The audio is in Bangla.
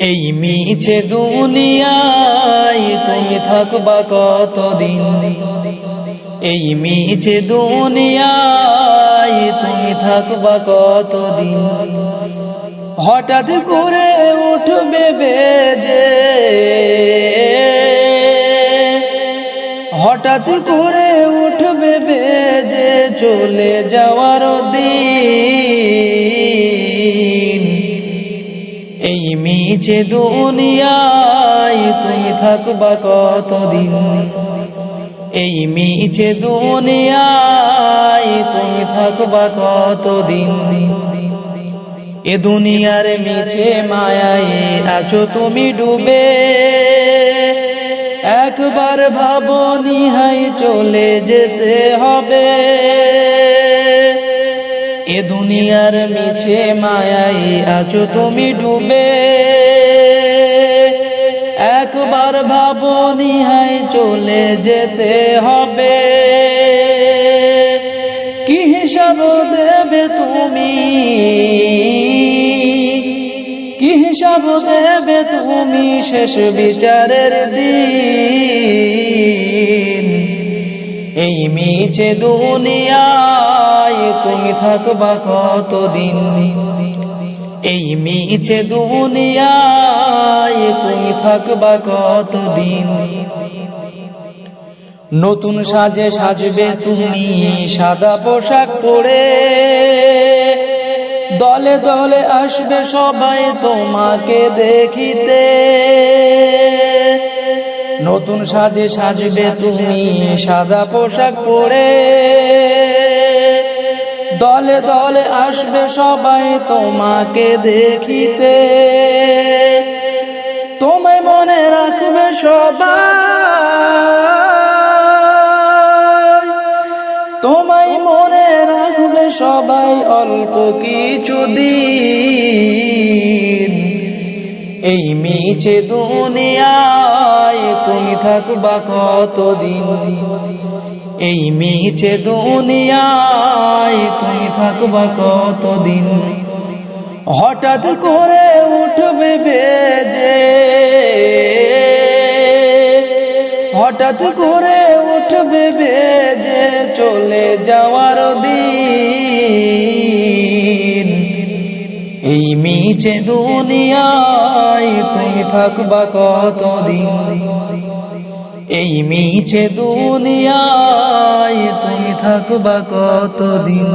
এই মিছে দুনিয়ায় তুমি থাকবা কতদিন? এই মিছে দুনিয়ায় তুমি থাকবা কতদিন? হঠাৎ করে উঠবে বেজে, হঠাৎ করে উঠবে বেজে চলে যাওয়ার দিন। এই মিছে দুনিয়ায় তুমি থাকবা কতদিন? এই মিছে দুনিয়ায় তুমি থাকবা কতদিন? এ দুনিয়ার মিছে মায়ায় আছো তুমি ডুবে, একবার ভাবো নিহাই চলে যেতে হবে। এ দুনিয়ার মিছে মায়ায় আছো তুমি ডুবে, একবার ভাবো নিহাই চলে যেতে হবে। কি হিসাব দেবে তুমি? কি হিসাব দেবে তুমি শেষ বিচারের দিন? এই মিছে দুনিয়ায় তুমি থাকবা কতদিন? এই মিছে দুনিয়ায় তুমি থাকবা কতদিন? নতুন সাজে সাজবে তুমি সাদা পোশাক পরে, দলে দলে আসবে সবাই তোমাকে দেখিতে। নতুন সাজে সাজবে তুমি সাদা পোশাক পরে, দলে দলে আসবে সবাই তোমাকে দেখিতে। তোমায় মনে রাখবে সবাই, তোমায় মনে রাখবে সবাই অল্প কিছুদিন। এই মিছে দুনিয়ায় তুমি থাকবা কতদিন? এই মিছে দুনিয়ায় তুমি থাকবা কতদিন? হঠাৎ করে উঠবে বেজে, হঠাৎ করে উঠবে বেজে চলে যাওয়ার দিন। এই মিছে দুনিয়ায় তুমি থাকবা কতদিন? এই মিছে দুনিয়ায় তুমি থাকবা কতদিন?